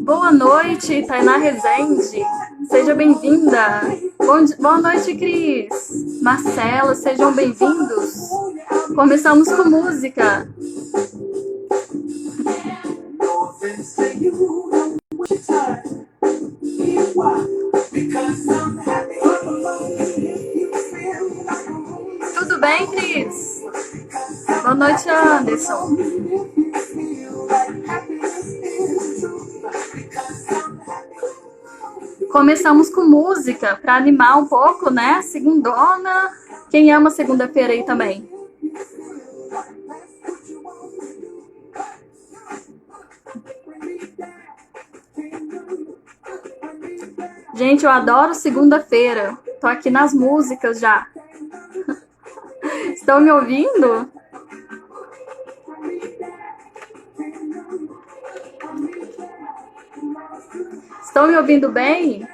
Boa noite, Tainá Rezende. Seja bem-vinda. Boa noite, Cris. Marcela, sejam bem-vindos. Começamos com música. Tudo bem, Cris? Boa noite, Anderson. Começamos com música para animar um pouco, né? Segundona. Quem ama segunda-feira aí também? Gente, eu adoro segunda-feira. Tô aqui nas músicas já. Estão me ouvindo? Estão me ouvindo bem?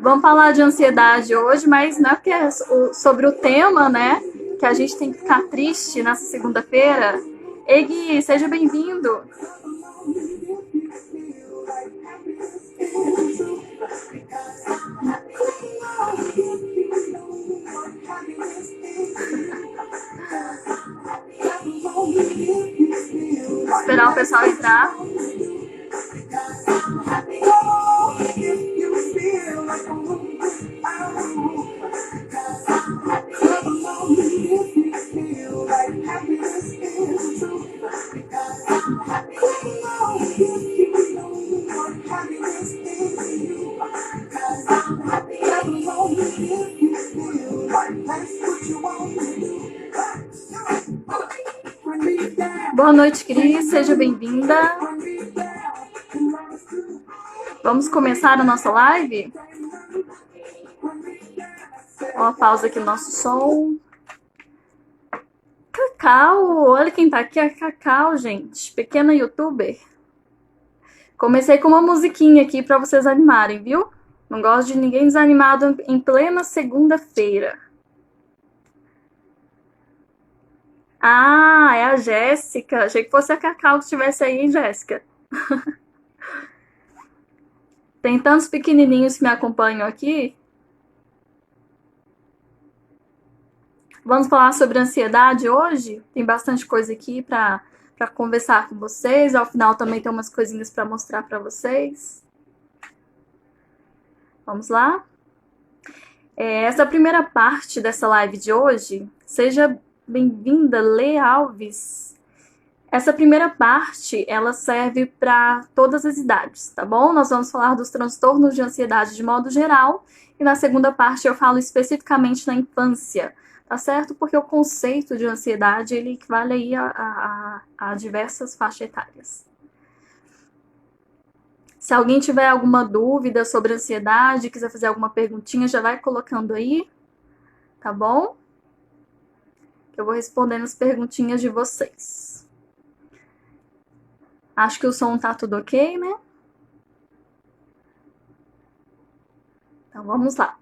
Vamos falar de ansiedade hoje, mas não é porque é sobre o tema, né? Que a gente tem que ficar triste nessa segunda-feira. Ei, Gui, seja bem-vindo. Esperar o pessoal entrar. Boa noite, Cris. Seja bem-vinda. Vamos começar a nossa live? Ó, pausa aqui no nosso som. Cacau, olha quem tá aqui, é a Cacau, gente. Pequena youtuber. Comecei com uma musiquinha aqui pra vocês animarem, viu? Não gosto de ninguém desanimado em plena segunda-feira. Ah, é a Jéssica. Achei que fosse a Cacau que estivesse aí, Jéssica. Tem tantos pequenininhos que me acompanham aqui. Vamos falar sobre ansiedade hoje? Tem bastante coisa aqui para conversar com vocês. Ao final também tem umas coisinhas para mostrar para vocês. Vamos lá? Essa primeira parte dessa live de hoje, seja bem-vinda, Lê Alves. Essa primeira parte, ela serve para todas as idades, tá bom? Nós vamos falar dos transtornos de ansiedade de modo geral, e na segunda parte eu falo especificamente na infância, tá certo? Porque o conceito de ansiedade, ele equivale aí a diversas faixas etárias. Se alguém tiver alguma dúvida sobre ansiedade, quiser fazer alguma perguntinha, já vai colocando aí, tá bom? Eu vou respondendo as perguntinhas de vocês. Acho que o som tá tudo ok, né? Então, vamos lá.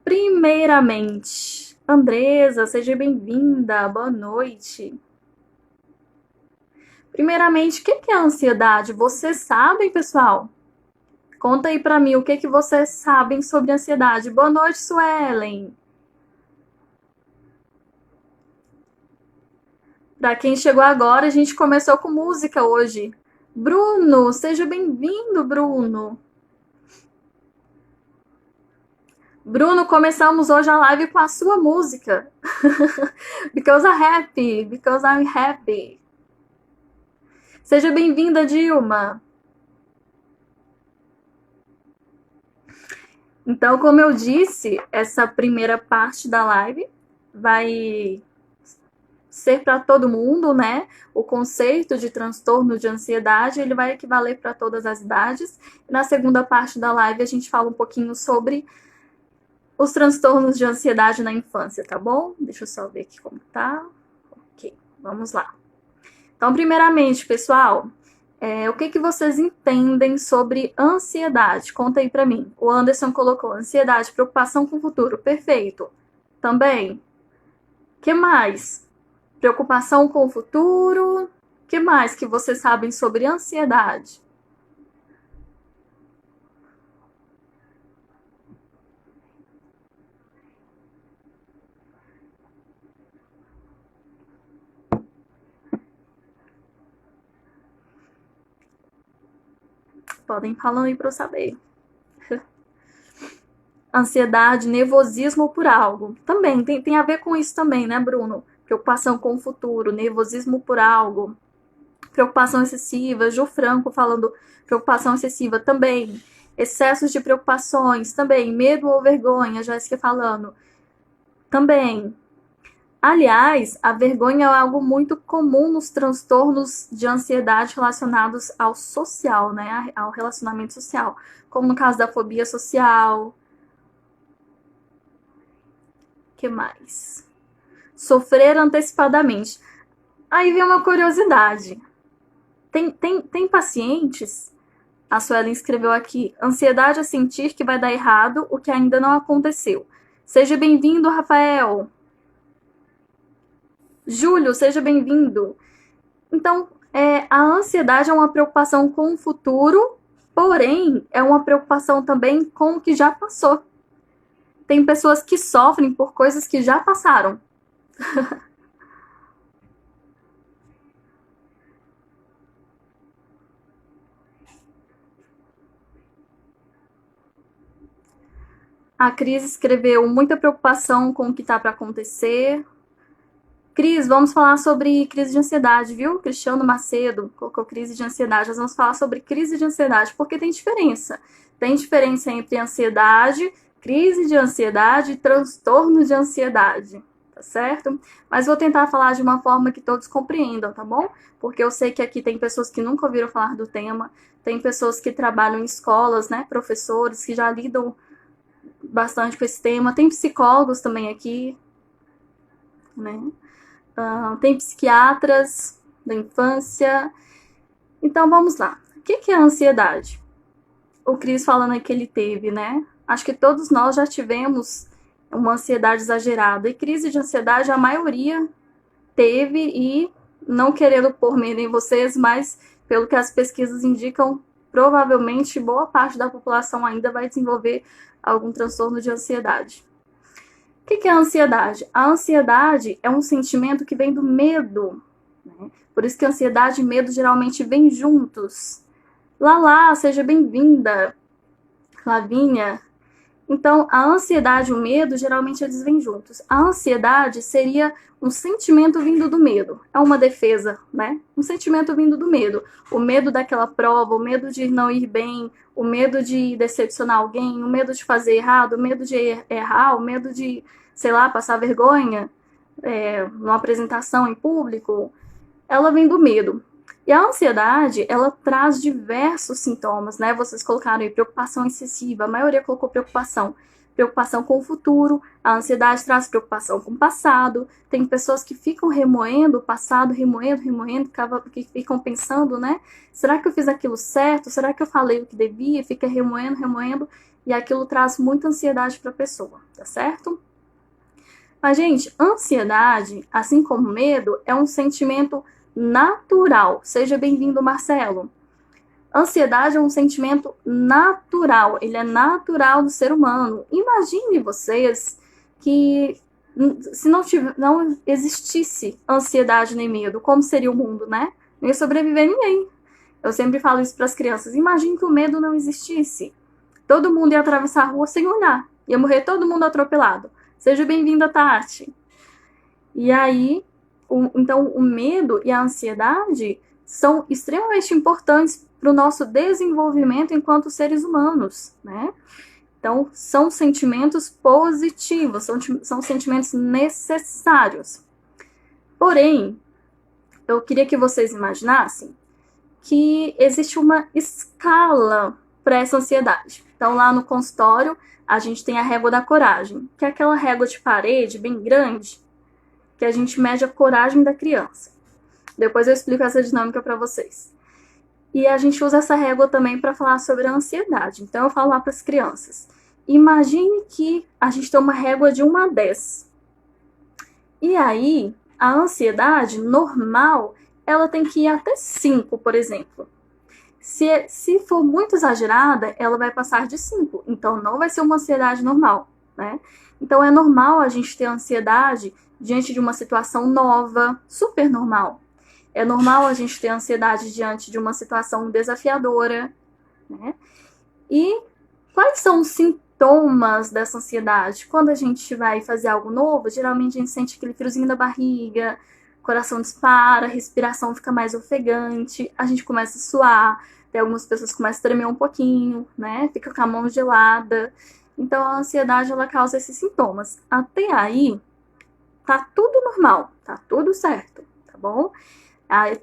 Primeiramente, Andresa, seja bem-vinda, boa noite. Primeiramente, o que é a ansiedade? Vocês sabem, pessoal? Conta aí pra mim o que vocês sabem sobre ansiedade. Boa noite, Suelen. Para quem chegou agora, a gente começou com música hoje. Bruno, seja bem-vindo, Bruno. Bruno, começamos hoje a live com a sua música. Because I'm happy. Seja bem-vinda, Dilma. Então, como eu disse, essa primeira parte da live vai ser para todo mundo, né? O conceito de transtorno de ansiedade, ele vai equivaler para todas as idades. Na segunda parte da live, a gente fala um pouquinho sobre os transtornos de ansiedade na infância, tá bom? Deixa eu só ver aqui como tá. Ok, vamos lá. Então, primeiramente, pessoal, o que vocês entendem sobre ansiedade? Conta aí pra mim. O Anderson colocou ansiedade, preocupação com o futuro. Perfeito. Também. Que mais? Preocupação com o futuro. Que mais que vocês sabem sobre ansiedade? Podem falar aí para eu saber. Ansiedade, nervosismo por algo. Também, tem a ver com isso também, né, Bruno? Preocupação com o futuro, nervosismo por algo. Preocupação excessiva, Ju Franco falando preocupação excessiva também. Excessos de preocupações também. Medo ou vergonha, Jéssica falando. Também. Aliás, a vergonha é algo muito comum nos transtornos de ansiedade relacionados ao social, né? Ao relacionamento social. Como no caso da fobia social. Que mais? Sofrer antecipadamente. Aí vem uma curiosidade. Tem pacientes, a Suelen escreveu aqui, ansiedade a sentir que vai dar errado o que ainda não aconteceu. Seja bem-vindo, Rafael. Júlio, seja bem-vindo. Então, a ansiedade é uma preocupação com o futuro, porém, é uma preocupação também com o que já passou. Tem pessoas que sofrem por coisas que já passaram. A Cris escreveu muita preocupação com o que está para acontecer. Cris, vamos falar sobre crise de ansiedade, viu? Cristiano Macedo colocou crise de ansiedade. Nós vamos falar sobre crise de ansiedade, porque tem diferença. Tem diferença entre ansiedade, crise de ansiedade e transtorno de ansiedade, tá certo? Mas vou tentar falar de uma forma que todos compreendam, tá bom? Porque eu sei que aqui tem pessoas que nunca ouviram falar do tema, tem pessoas que trabalham em escolas, né? Professores que já lidam bastante com esse tema, tem psicólogos também aqui, né? Tem psiquiatras da infância. Então vamos lá. O que é a ansiedade? O Cris falando que ele teve, né? Acho que todos nós já tivemos uma ansiedade exagerada. E crise de ansiedade a maioria teve, e não querendo pôr medo em vocês, mas pelo que as pesquisas indicam, provavelmente boa parte da população ainda vai desenvolver algum transtorno de ansiedade. O que é a ansiedade? A ansiedade é um sentimento que vem do medo, né? Por isso que ansiedade e medo geralmente vêm juntos. Lala, seja bem-vinda. Lavínia. Então, a ansiedade e o medo, geralmente eles vêm juntos. A ansiedade seria um sentimento vindo do medo. É uma defesa, né? Um sentimento vindo do medo. O medo daquela prova, o medo de não ir bem, o medo de decepcionar alguém, o medo de fazer errado, o medo de errar, o medo de, sei lá, passar vergonha numa apresentação em público. Ela vem do medo. E a ansiedade, ela traz diversos sintomas, né? Vocês colocaram aí preocupação excessiva, a maioria colocou preocupação. Preocupação com o futuro, a ansiedade traz preocupação com o passado. Tem pessoas que ficam remoendo o passado, remoendo, que ficam pensando, né? Será que eu fiz aquilo certo? Será que eu falei o que devia? Fica remoendo, e aquilo traz muita ansiedade para a pessoa, tá certo? Mas, gente, ansiedade, assim como medo, é um sentimento natural. Seja bem-vindo, Marcelo. Ansiedade é um sentimento natural, ele é natural do ser humano. Imagine vocês que se não existisse ansiedade nem medo, como seria o mundo, né? Não ia sobreviver ninguém. Eu sempre falo isso para as crianças. Imagine que o medo não existisse. Todo mundo ia atravessar a rua sem olhar. Ia morrer todo mundo atropelado. Seja bem-vinda, Tati. E aí, então, o medo e a ansiedade são extremamente importantes para o nosso desenvolvimento enquanto seres humanos, né? Então, são sentimentos positivos, são sentimentos necessários. Porém, eu queria que vocês imaginassem que existe uma escala para essa ansiedade. Então, lá no consultório, a gente tem a régua da coragem, que é aquela régua de parede bem grande, que a gente mede a coragem da criança. Depois eu explico essa dinâmica para vocês. E a gente usa essa régua também para falar sobre a ansiedade. Então eu falo lá para as crianças: imagine que a gente tem uma régua de 1 a 10. E aí, a ansiedade normal, ela tem que ir até 5, por exemplo. Se for muito exagerada, ela vai passar de 5. Então, não vai ser uma ansiedade normal, né? Então, é normal a gente ter ansiedade diante de uma situação nova, super normal. É normal a gente ter ansiedade diante de uma situação desafiadora, né? E quais são os sintomas dessa ansiedade? Quando a gente vai fazer algo novo, geralmente a gente sente aquele friozinho da barriga, coração dispara, respiração fica mais ofegante, a gente começa a suar, tem algumas pessoas que começam a tremer um pouquinho, né? Fica com a mão gelada. Então, a ansiedade, ela causa esses sintomas. Até aí, tá tudo normal, tá tudo certo, tá bom?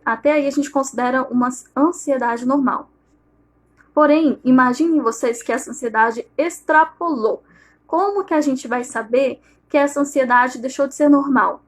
Até aí a gente considera uma ansiedade normal. Porém, imaginem vocês que essa ansiedade extrapolou. Como que a gente vai saber que essa ansiedade deixou de ser normal?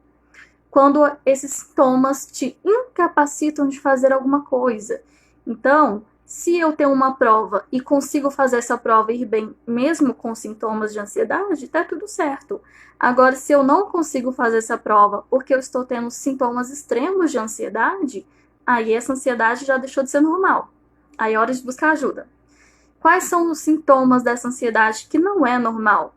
Quando esses sintomas te incapacitam de fazer alguma coisa. Então, se eu tenho uma prova e consigo fazer essa prova ir bem, mesmo com sintomas de ansiedade, tá tudo certo. Agora, se eu não consigo fazer essa prova porque eu estou tendo sintomas extremos de ansiedade, aí essa ansiedade já deixou de ser normal. Aí é hora de buscar ajuda. Quais são os sintomas dessa ansiedade que não é normal?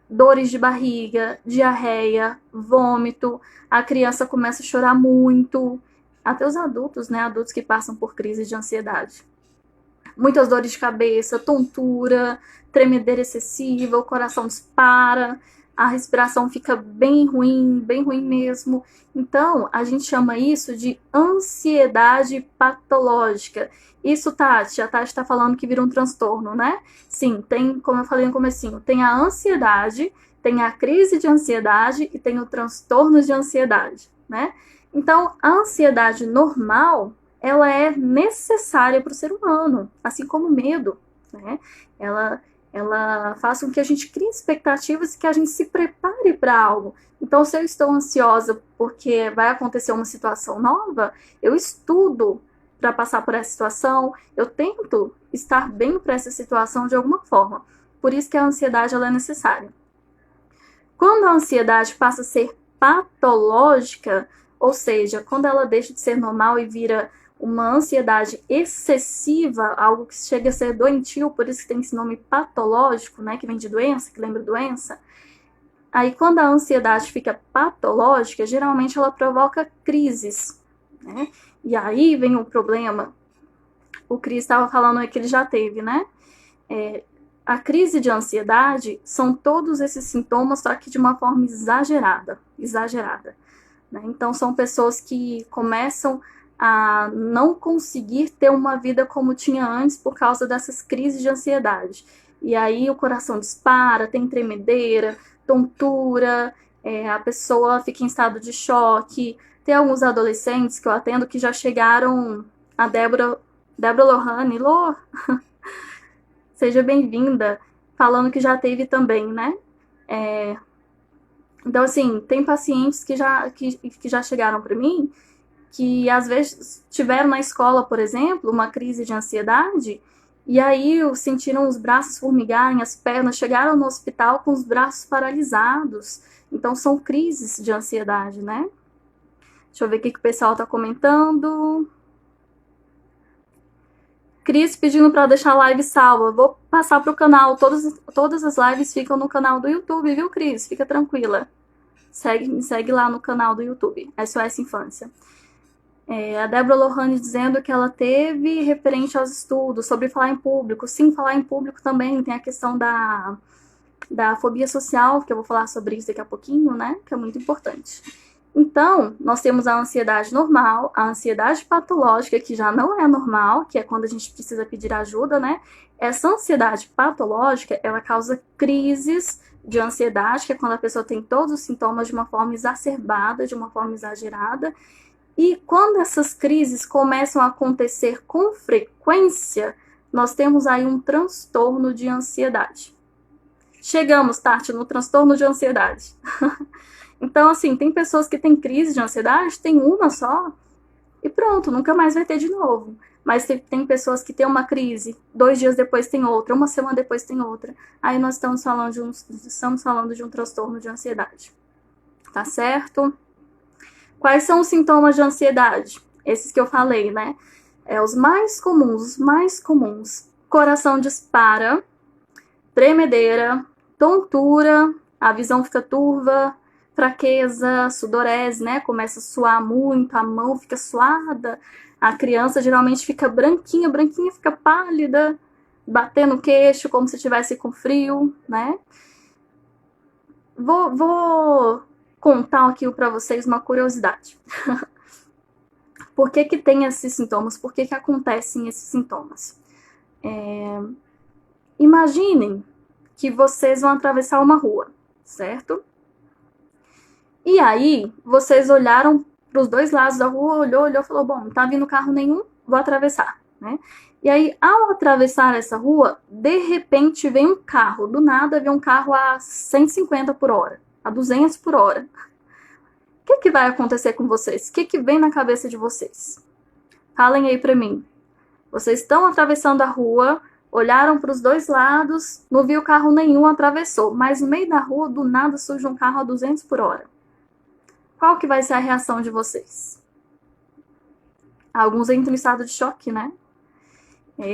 Dores de barriga, diarreia, vômito, a criança começa a chorar muito, até os adultos, né? Adultos que passam por crise de ansiedade. Muitas dores de cabeça, tontura, tremedeira excessiva, o coração dispara, a respiração fica bem ruim mesmo. Então, a gente chama isso de ansiedade patológica. Isso, Tati, a Tati está falando que vira um transtorno, né? Sim, tem, como eu falei no comecinho, tem a ansiedade, tem a crise de ansiedade e tem o transtorno de ansiedade, né? Então, a ansiedade normal, ela é necessária para o ser humano, assim como o medo, né? Ela faz com que a gente crie expectativas e que a gente se prepare para algo. Então, se eu estou ansiosa porque vai acontecer uma situação nova, eu estudo para passar por essa situação, eu tento estar bem para essa situação de alguma forma. Por isso que a ansiedade ela é necessária. Quando a ansiedade passa a ser patológica, ou seja, quando ela deixa de ser normal e vira uma ansiedade excessiva, algo que chega a ser doentio, por isso que tem esse nome patológico, né, que vem de doença, que lembra doença. Aí, quando a ansiedade fica patológica, geralmente ela provoca crises, né? E aí vem o problema. O Cris estava falando que ele já teve, né? A crise de ansiedade são todos esses sintomas, só que de uma forma exagerada, né? Então, são pessoas que começam a não conseguir ter uma vida como tinha antes por causa dessas crises de ansiedade. E aí o coração dispara, tem tremedeira, tontura, a pessoa fica em estado de choque. Tem alguns adolescentes que eu atendo que já chegaram, a Débora Lohane, Lô, seja bem-vinda, falando que já teve também, né? Então, assim, tem pacientes que já chegaram para mim que às vezes tiveram na escola, por exemplo, uma crise de ansiedade, e aí sentiram os braços formigarem, as pernas, chegaram no hospital com os braços paralisados. Então, são crises de ansiedade, né? Deixa eu ver o que o pessoal tá comentando. Cris pedindo para deixar a live salva. Vou passar pro canal. Todas as lives ficam no canal do YouTube, viu, Cris? Fica tranquila. Me segue lá no canal do YouTube, SOS Infância. A Débora Lohane dizendo que ela teve referente aos estudos sobre falar em público. Sim, falar em público também tem a questão da fobia social, que eu vou falar sobre isso daqui a pouquinho, né? Que é muito importante. Então, nós temos a ansiedade normal, a ansiedade patológica, que já não é normal, que é quando a gente precisa pedir ajuda, né? Essa ansiedade patológica, ela causa crises de ansiedade, que é quando a pessoa tem todos os sintomas de uma forma exacerbada, de uma forma exagerada. E quando essas crises começam a acontecer com frequência, nós temos aí um transtorno de ansiedade. Chegamos, Tati, no transtorno de ansiedade. Então, assim, tem pessoas que têm crise de ansiedade, tem uma só, e pronto, nunca mais vai ter de novo. Mas tem pessoas que têm uma crise, 2 dias depois tem outra, uma semana depois tem outra. Aí nós estamos falando de um transtorno de ansiedade. Tá certo? Quais são os sintomas de ansiedade? Esses que eu falei, né? Os mais comuns, os mais comuns. Coração dispara, tremedeira, tontura, a visão fica turva, fraqueza, sudorese, né? Começa a suar muito, a mão fica suada, a criança geralmente fica branquinha, branquinha, fica pálida, batendo o queixo como se estivesse com frio, né? Vou contar aqui para vocês uma curiosidade. Por que tem esses sintomas? Por que acontecem esses sintomas? Imaginem que vocês vão atravessar uma rua, certo? E aí, vocês olharam para os dois lados da rua, olhou, falou, bom, não tá vindo carro nenhum, vou atravessar, né? E aí, ao atravessar essa rua, de repente vem um carro, do nada vem um carro a 150 por hora, a 200 por hora. O que vai acontecer com vocês? O que vem na cabeça de vocês? Falem aí para mim. Vocês estão atravessando a rua, olharam para os dois lados, não viu carro nenhum, atravessou, mas no meio da rua, do nada, surge um carro a 200 por hora. Qual que vai ser a reação de vocês? Alguns entram em estado de choque, né?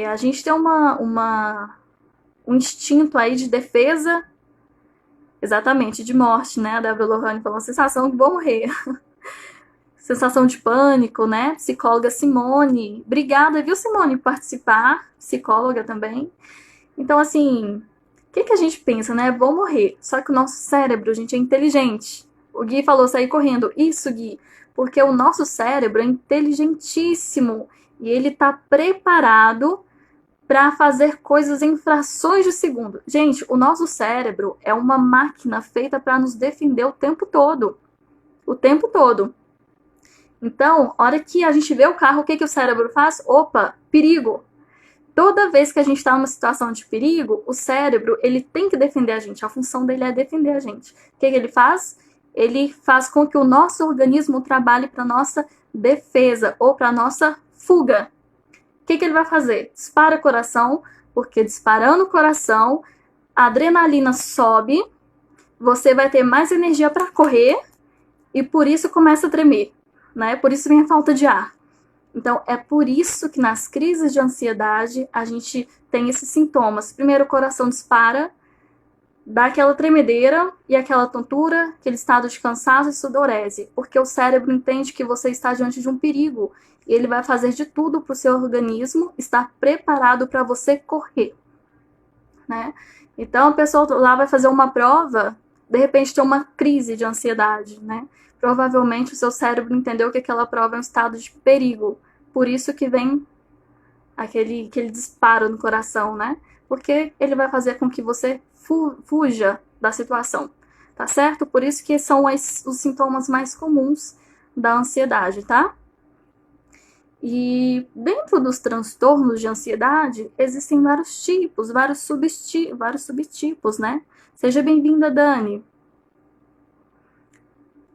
A gente tem um instinto aí de defesa, exatamente, de morte, né? A Débora Lohane falou, sensação que vou morrer. Sensação de pânico, né? Psicóloga Simone. Obrigada, viu, Simone, por participar. Psicóloga também. Então, assim, o que a gente pensa, né? Vou morrer. Só que o nosso cérebro, gente, é inteligente. O Gui falou sair correndo. Isso, Gui. Porque o nosso cérebro é inteligentíssimo. E ele tá preparado para fazer coisas em frações de segundo. Gente, o nosso cérebro é uma máquina feita para nos defender o tempo todo. O tempo todo. Então, a hora que a gente vê o carro, o que o cérebro faz? Opa, perigo! Toda vez que a gente está numa situação de perigo, o cérebro, ele tem que defender a gente. A função dele é defender a gente. O que ele faz? Ele faz com que o nosso organismo trabalhe para nossa defesa ou para nossa fuga. O que ele vai fazer? Dispara o coração, porque disparando o coração, a adrenalina sobe, você vai ter mais energia para correr e por isso começa a tremer. Né? Por isso vem a falta de ar. Então, é por isso que nas crises de ansiedade a gente tem esses sintomas. Primeiro, o coração dispara, dá aquela tremedeira e aquela tontura, aquele estado de cansaço e sudorese, porque o cérebro entende que você está diante de um perigo e ele vai fazer de tudo para o seu organismo estar preparado para você correr. Né? Então, a pessoa lá vai fazer uma prova, de repente tem uma crise de ansiedade, né? Provavelmente o seu cérebro entendeu que aquela prova é um estado de perigo. Por isso que vem aquele disparo no coração, né? Porque ele vai fazer com que você fuja da situação, tá certo? Por isso que são os sintomas mais comuns da ansiedade, tá? E dentro dos transtornos de ansiedade, existem vários tipos, vários subtipos, né? Seja bem-vinda, Dani.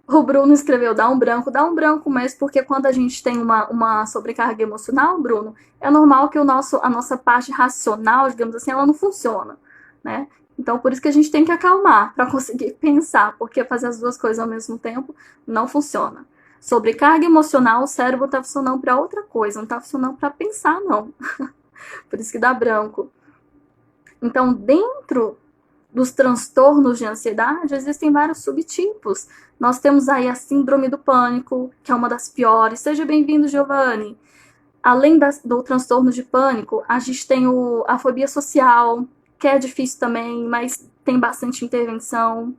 O Bruno escreveu dá um branco mesmo, porque quando a gente tem uma sobrecarga emocional, Bruno, é normal que a nossa parte racional, digamos assim, ela não funciona, né? Então, por isso que a gente tem que acalmar para conseguir pensar, porque fazer as duas coisas ao mesmo tempo não funciona. Sobrecarga emocional, o cérebro está funcionando para outra coisa, não está funcionando para pensar, não. Por isso que dá branco. Então, dentro dos transtornos de ansiedade, existem vários subtipos. Nós temos aí a síndrome do pânico, que é uma das piores. Seja bem-vindo, Giovanni. Além do transtorno de pânico, a gente tem a fobia social, que é difícil também, mas tem bastante intervenção.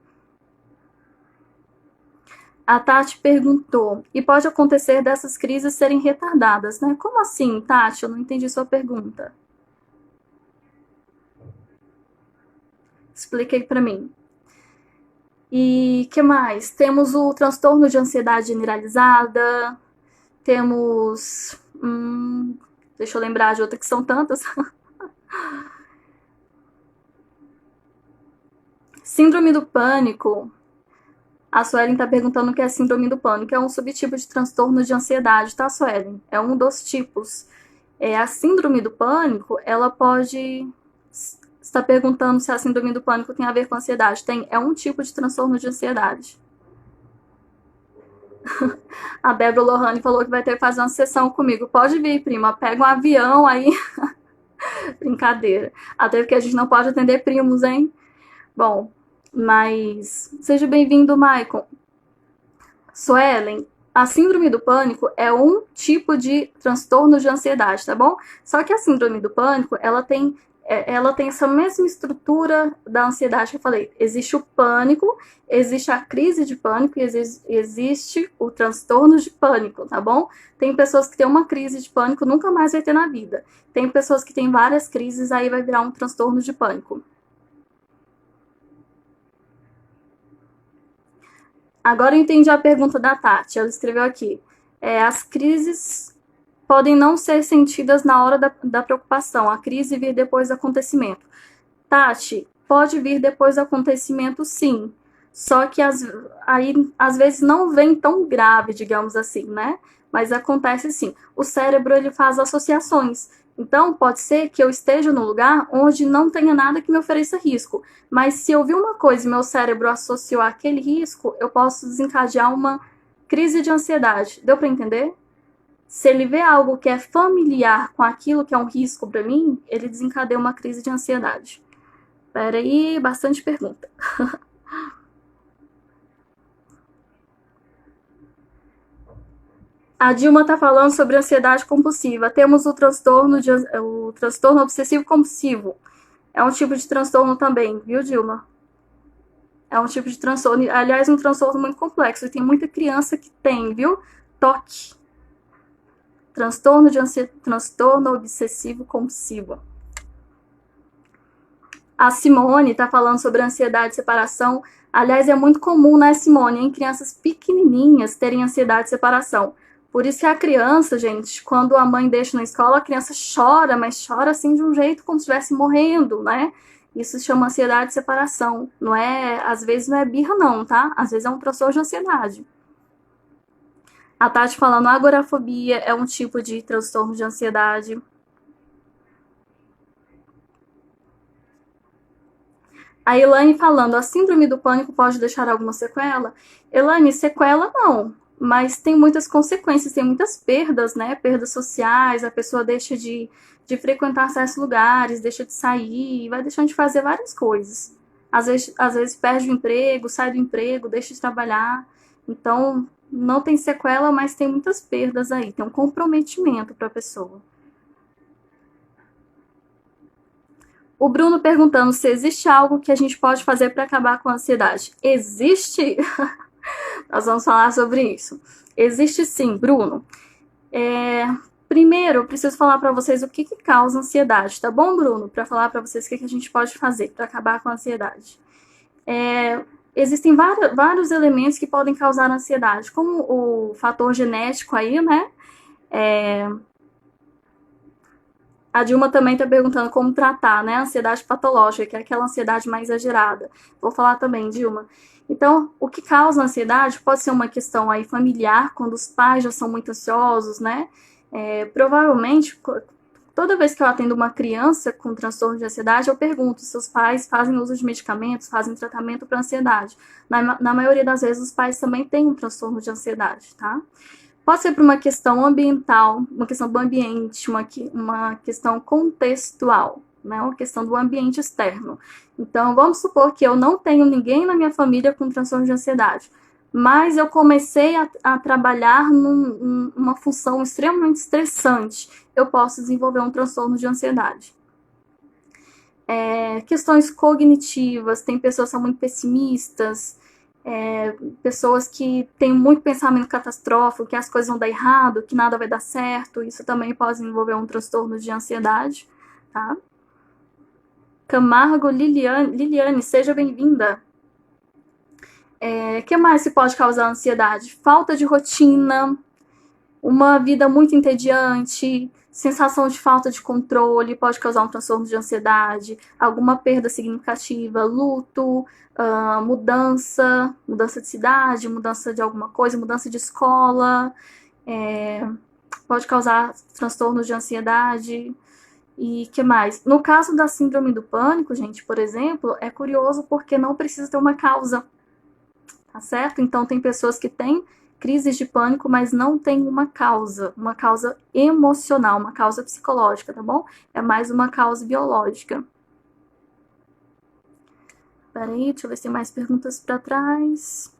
A Tati perguntou, e pode acontecer dessas crises serem retardadas, né? Como assim, Tati? Eu não entendi sua pergunta. Expliquei para mim. E que mais? Temos o transtorno de ansiedade generalizada, temos... deixa eu lembrar de outra que são tantas. Síndrome do pânico. A Suelen está perguntando o que é síndrome do pânico. É um subtipo de transtorno de ansiedade, tá, Suelen? É um dos tipos. A síndrome do pânico, ela pode... Você está perguntando se a síndrome do pânico tem a ver com ansiedade. Tem, é um tipo de transtorno de ansiedade. A Débora Lohane falou que vai ter que fazer uma sessão comigo. Pode vir, prima. Pega um avião aí. Brincadeira. Até porque a gente não pode atender primos, hein? Bom, mas seja bem-vindo, Maicon. Suelen, a síndrome do pânico é um tipo de transtorno de ansiedade, tá bom? Só que a síndrome do pânico, ela tem essa mesma estrutura da ansiedade que eu falei. Existe o pânico, existe a crise de pânico e existe o transtorno de pânico, tá bom? Tem pessoas que têm uma crise de pânico, nunca mais vai ter na vida. Tem pessoas que têm várias crises, aí vai virar um transtorno de pânico. Agora eu entendi a pergunta da Tati. Ela escreveu aqui. As crises podem não ser sentidas na hora da preocupação. A crise vir depois do acontecimento. Tati, pode vir depois do acontecimento, sim. Só que aí, às vezes, não vem tão grave, digamos assim, né? Mas acontece sim. O cérebro, ele faz associações. Então, pode ser que eu esteja num lugar onde não tenha nada que me ofereça risco. Mas se eu vi uma coisa e meu cérebro associou àquele risco, eu posso desencadear uma crise de ansiedade. Deu para entender? Se ele vê algo que é familiar com aquilo que é um risco para mim, ele desencadeia uma crise de ansiedade. Espera aí, bastante pergunta. A Dilma está falando sobre ansiedade compulsiva. Temos o transtorno obsessivo compulsivo. É um tipo de transtorno também, viu, Dilma? É um tipo de transtorno, aliás, um transtorno muito complexo. E tem muita criança que tem, viu? TOC. Transtorno obsessivo compulsivo. A Simone está falando sobre ansiedade de separação. Aliás, é muito comum, né, Simone, em crianças pequenininhas terem ansiedade de separação. Por isso que a criança, gente, quando a mãe deixa na escola, a criança chora, mas chora assim de um jeito como se estivesse morrendo, né? Isso se chama ansiedade de separação. Não é, às vezes não é birra não, tá? Às vezes é um transtorno de ansiedade. A Tati falando, agorafobia é um tipo de transtorno de ansiedade. A Elaine falando, a síndrome do pânico pode deixar alguma sequela? Elaine, sequela não, mas tem muitas consequências, tem muitas perdas, né? Perdas sociais, a pessoa deixa de frequentar certos lugares, deixa de sair, vai deixando de fazer várias coisas. Às vezes perde o emprego, sai do emprego, deixa de trabalhar. Então, não tem sequela, mas tem muitas perdas aí, tem um comprometimento para a pessoa. O Bruno perguntando se existe algo que a gente pode fazer para acabar com a ansiedade. Existe? Nós vamos falar sobre isso. Existe sim, Bruno. Primeiro, eu preciso falar para vocês o que causa ansiedade, tá bom, Bruno? Para falar para vocês o que a gente pode fazer para acabar com a ansiedade. Existem vários elementos que podem causar ansiedade, como o fator genético aí, né? A Dilma também está perguntando como tratar, né? A ansiedade patológica, que é aquela ansiedade mais exagerada. Vou falar também, Dilma. Então, o que causa ansiedade pode ser uma questão aí familiar, quando os pais já são muito ansiosos, né? Provavelmente, toda vez que eu atendo uma criança com transtorno de ansiedade, eu pergunto se os pais fazem uso de medicamentos, fazem tratamento para ansiedade. Na maioria das vezes, os pais também têm um transtorno de ansiedade, tá? Pode ser por uma questão ambiental, uma questão do ambiente, uma questão contextual, né? Uma questão do ambiente externo. Então, vamos supor que eu não tenho ninguém na minha família com transtorno de ansiedade, mas eu comecei a trabalhar numa função extremamente estressante. Eu posso desenvolver um transtorno de ansiedade. Questões cognitivas, tem pessoas que são muito pessimistas, pessoas que têm muito pensamento catastrófico, que as coisas vão dar errado, que nada vai dar certo, isso também pode desenvolver um transtorno de ansiedade, tá? Camargo Liliane, seja bem-vinda. Que mais se pode causar ansiedade? Falta de rotina, uma vida muito entediante, sensação de falta de controle, pode causar um transtorno de ansiedade, alguma perda significativa, luto, mudança de cidade, mudança de alguma coisa, mudança de escola, pode causar transtorno de ansiedade. E que mais? No caso da síndrome do pânico, gente, por exemplo, é curioso porque não precisa ter uma causa, tá certo? Então, tem pessoas que têm crises de pânico, mas não tem uma causa emocional, uma causa psicológica, tá bom? É mais uma causa biológica. Peraí, deixa eu ver se tem mais perguntas para trás.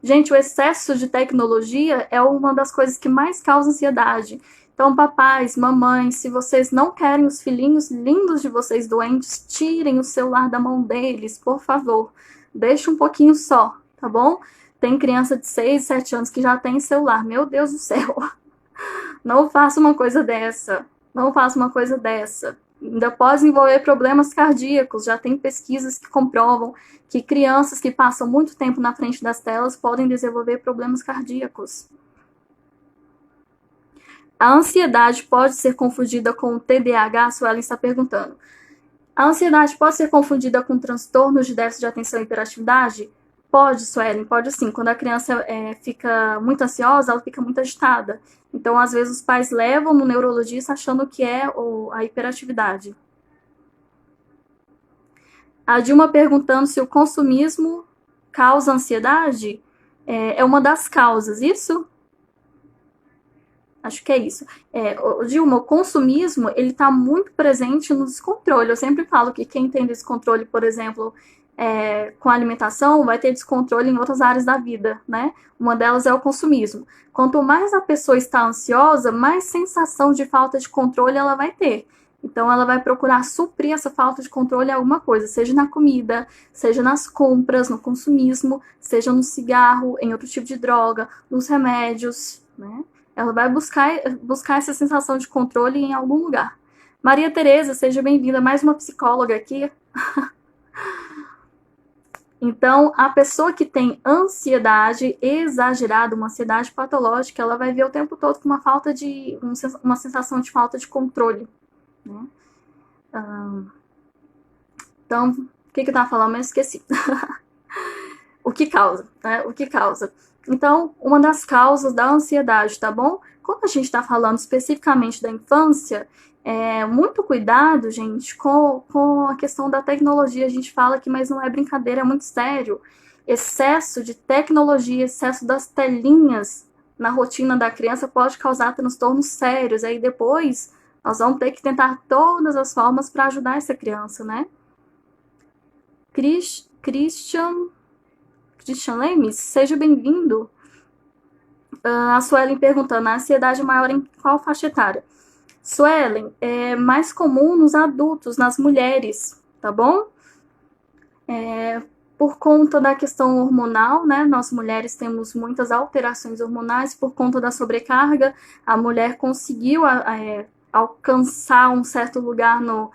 Gente, o excesso de tecnologia é uma das coisas que mais causa ansiedade. Então, papais, mamães, se vocês não querem os filhinhos lindos de vocês doentes, tirem o celular da mão deles, por favor. Deixa um pouquinho só, tá bom? Tem criança de 6, 7 anos que já tem celular. Meu Deus do céu. Não faça uma coisa dessa. Não faça uma coisa dessa. Ainda pode envolver problemas cardíacos. Já tem pesquisas que comprovam que crianças que passam muito tempo na frente das telas podem desenvolver problemas cardíacos. A ansiedade pode ser confundida com o TDAH? A Suelen está perguntando. A ansiedade pode ser confundida com transtornos de déficit de atenção e hiperatividade? Pode, Suelen, pode sim. Quando a criança fica muito ansiosa, ela fica muito agitada. Então, às vezes, os pais levam no neurologista achando que é a hiperatividade. A Dilma perguntando se o consumismo causa ansiedade. É uma das causas, isso? Acho que é isso. Dilma, o consumismo, ele está muito presente no descontrole. Eu sempre falo que quem tem descontrole, por exemplo, com a alimentação, vai ter descontrole em outras áreas da vida, né? Uma delas é o consumismo. Quanto mais a pessoa está ansiosa, mais sensação de falta de controle ela vai ter. Então, ela vai procurar suprir essa falta de controle em alguma coisa, seja na comida, seja nas compras, no consumismo, seja no cigarro, em outro tipo de droga, nos remédios, né? Ela vai buscar essa sensação de controle em algum lugar. Maria Tereza, seja bem-vinda, mais uma psicóloga aqui. Então, a pessoa que tem ansiedade exagerada, uma ansiedade patológica, ela vai ver o tempo todo com uma sensação de falta de controle. Né? Então, o que eu estava falando? Eu esqueci. O que causa, né? O que causa. Então, uma das causas da ansiedade, tá bom? Quando a gente está falando especificamente da infância, muito cuidado, gente, com a questão da tecnologia. A gente fala aqui, mas não é brincadeira, é muito sério. Excesso de tecnologia, excesso das telinhas na rotina da criança pode causar transtornos sérios. Aí depois, nós vamos ter que tentar todas as formas para ajudar essa criança, né? Christian Lemes, seja bem-vindo. A Suelen perguntando, a ansiedade maior em qual faixa etária? Suelen, é mais comum nos adultos, nas mulheres, tá bom? Por conta da questão hormonal, né? Nós mulheres temos muitas alterações hormonais por conta da sobrecarga. A mulher conseguiu alcançar um certo lugar no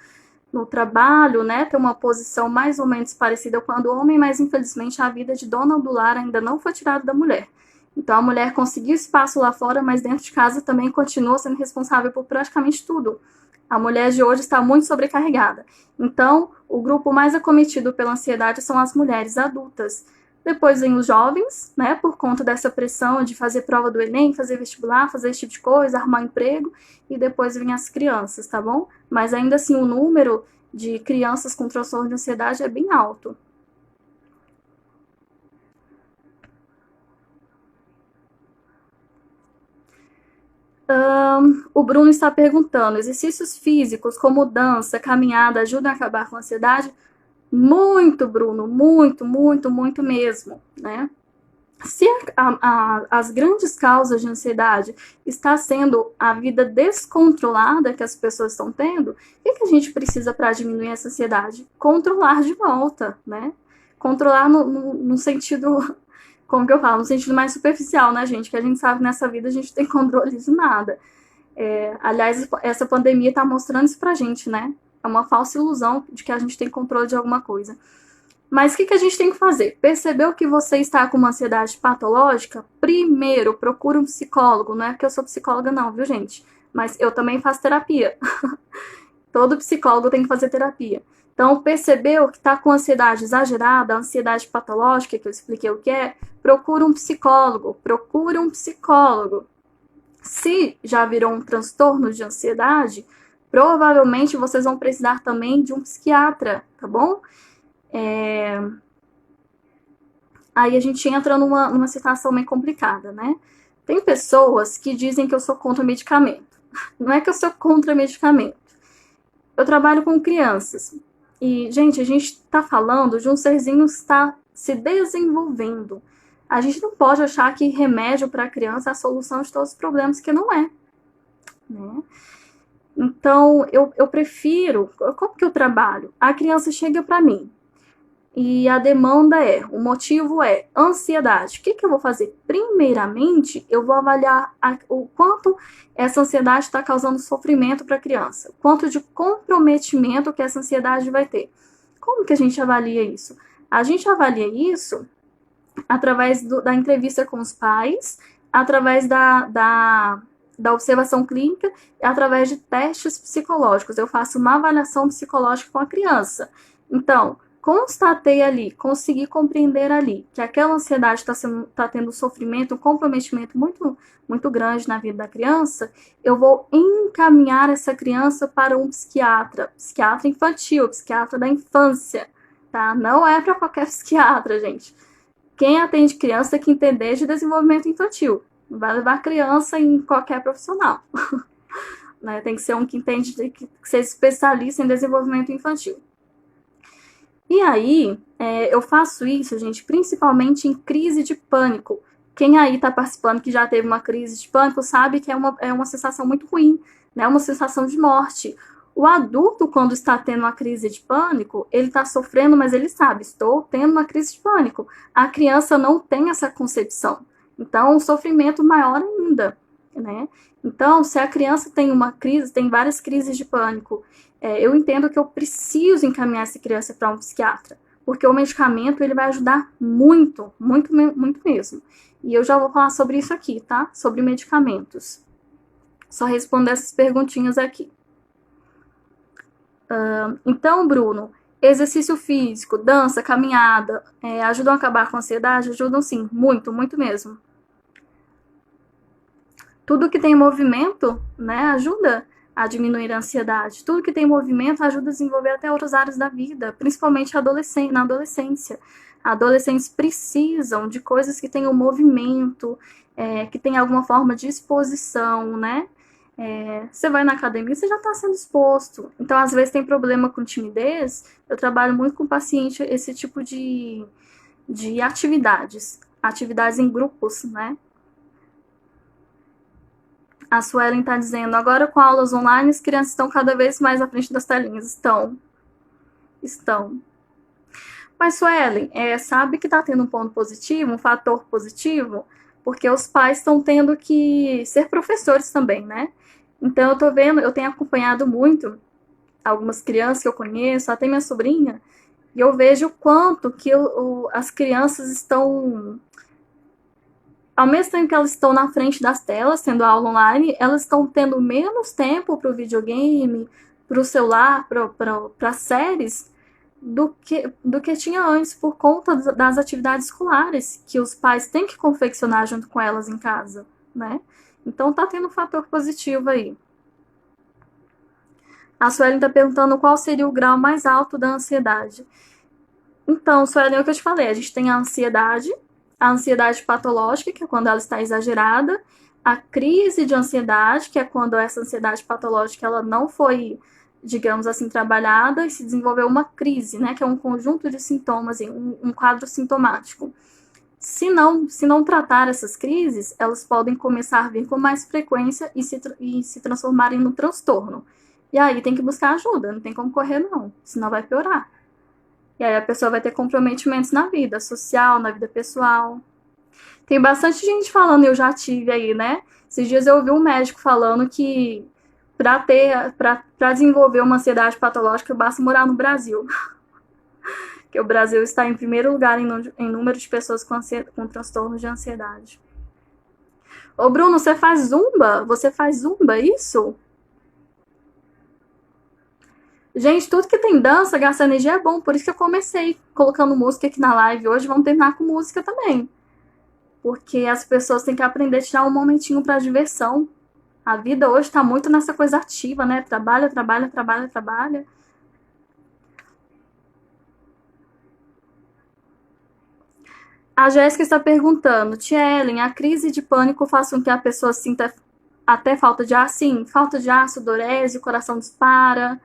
trabalho, né, ter uma posição mais ou menos parecida com a do homem, mas infelizmente a vida de dona do lar ainda não foi tirada da mulher. Então a mulher conseguiu espaço lá fora, mas dentro de casa também continua sendo responsável por praticamente tudo. A mulher de hoje está muito sobrecarregada. Então, o grupo mais acometido pela ansiedade são as mulheres adultas. Depois vem os jovens, né, por conta dessa pressão de fazer prova do Enem, fazer vestibular, fazer esse tipo de coisa, arrumar emprego, e depois vem as crianças, tá bom? Mas ainda assim o número de crianças com transtorno de ansiedade é bem alto. O Bruno está perguntando, exercícios físicos como dança, caminhada, ajudam a acabar com a ansiedade? Muito, Bruno, muito, muito, muito mesmo, né? Se as grandes causas de ansiedade está sendo a vida descontrolada que as pessoas estão tendo, o que a gente precisa para diminuir essa ansiedade? Controlar de volta, né? Controlar no sentido, como que eu falo, no sentido mais superficial, né, gente? Que a gente sabe que nessa vida a gente tem controle de nada. Aliás, essa pandemia está mostrando isso pra gente, né? É uma falsa ilusão de que a gente tem controle de alguma coisa. Mas o que a gente tem que fazer? Percebeu que você está com uma ansiedade patológica? Primeiro, procura um psicólogo. Não é porque eu sou psicóloga não, viu, gente? mas eu também faço terapia. Todo psicólogo tem que fazer terapia. Então, percebeu que está com ansiedade exagerada, ansiedade patológica, que eu expliquei o que é, procura um psicólogo, procura um psicólogo. Se já virou um transtorno de ansiedade, provavelmente vocês vão precisar também de um psiquiatra, tá bom? Aí a gente entra numa situação meio complicada, né? Tem pessoas que dizem que eu sou contra medicamento. Não é que eu sou contra medicamento. Eu trabalho com crianças. E, gente, a gente está falando de um serzinho que está se desenvolvendo. A gente não pode achar que remédio para a criança é a solução de todos os problemas, que não é. Né? Então, eu prefiro... Como que eu trabalho? A criança chega para mim e a demanda o motivo é ansiedade. O que eu vou fazer? Primeiramente, eu vou avaliar o quanto essa ansiedade está causando sofrimento para a criança, quanto de comprometimento que essa ansiedade vai ter. Como que a gente avalia isso? A gente avalia isso através da entrevista com os pais, através da observação clínica e através de testes psicológicos. Eu faço uma avaliação psicológica com a criança. Então, constatei ali, consegui compreender ali que aquela ansiedade está tendo sofrimento, um comprometimento muito, muito grande na vida da criança, eu vou encaminhar essa criança para um psiquiatra infantil, psiquiatra da infância, tá? Não é para qualquer psiquiatra, gente. Quem atende criança tem que entender de desenvolvimento infantil. Não vai levar criança em qualquer profissional. Né? Tem que ser um que entende, que seja especialista em desenvolvimento infantil. E aí, eu faço isso, gente, principalmente em crise de pânico. Quem aí está participando que já teve uma crise de pânico sabe que é uma sensação muito ruim, né? Uma sensação de morte. O adulto, quando está tendo uma crise de pânico, ele está sofrendo, mas ele sabe, estou tendo uma crise de pânico. A criança não tem essa concepção. Então, um sofrimento maior ainda, né? Então, se a criança tem uma crise, tem várias crises de pânico, eu entendo que eu preciso encaminhar essa criança para um psiquiatra, porque o medicamento ele vai ajudar muito, muito, muito mesmo. E eu já vou falar sobre isso aqui, tá? Sobre medicamentos. Só responder essas perguntinhas aqui. Então, Bruno, exercício físico, dança, caminhada, ajudam a acabar com a ansiedade? Ajudam sim, muito, muito mesmo. Tudo que tem movimento, né, ajuda a diminuir a ansiedade. Tudo que tem movimento ajuda a desenvolver até outras áreas da vida, principalmente na adolescência. Adolescentes precisam de coisas que tenham movimento, que tenham alguma forma de exposição, né? Você vai na academia, você já está sendo exposto. Então, às vezes, tem problema com timidez. Eu trabalho muito com paciente esse tipo de atividades em grupos, né? A Suelen está dizendo, agora com aulas online, as crianças estão cada vez mais à frente das telinhas. Estão. Mas, Suelen, sabe que está tendo um ponto positivo, um fator positivo? Porque os pais estão tendo que ser professores também, né? Então, eu tenho acompanhado muito algumas crianças que eu conheço, até minha sobrinha, e eu vejo o quanto que as crianças estão... Ao mesmo tempo que elas estão na frente das telas, tendo aula online, elas estão tendo menos tempo para o videogame, para o celular, para séries, do que tinha antes, por conta das atividades escolares, que os pais têm que confeccionar junto com elas em casa, né? Então, tá tendo um fator positivo aí. A Suelen está perguntando qual seria o grau mais alto da ansiedade. Então, Suelen, é o que eu te falei, a gente tem a ansiedade patológica, que é quando ela está exagerada, a crise de ansiedade, que é quando essa ansiedade patológica ela não foi, digamos assim, trabalhada e se desenvolveu uma crise, né, que é um conjunto de sintomas, um quadro sintomático. Se não tratar essas crises, elas podem começar a vir com mais frequência e se transformarem no transtorno. E aí tem que buscar ajuda, não tem como correr não, senão vai piorar. E aí a pessoa vai ter comprometimentos na vida social, na vida pessoal. Tem bastante gente falando, eu já tive aí, né? Esses dias eu ouvi um médico falando que para desenvolver uma ansiedade patológica basta morar no Brasil. Que o Brasil está em primeiro lugar em número de pessoas com transtorno de ansiedade. Ô, Bruno, você faz zumba? Você faz zumba, isso? Gente, tudo que tem dança, gasta energia é bom. Por isso que eu comecei colocando música aqui na live hoje. Vamos terminar com música também. Porque as pessoas têm que aprender a tirar um momentinho para diversão. A vida hoje tá muito nessa coisa ativa, né? Trabalha, trabalha, trabalha, trabalha. A Jéssica está perguntando, Tia Ellen, a crise de pânico faz com que a pessoa sinta até falta de ar? Sim, falta de ar, sudorese, o coração dispara,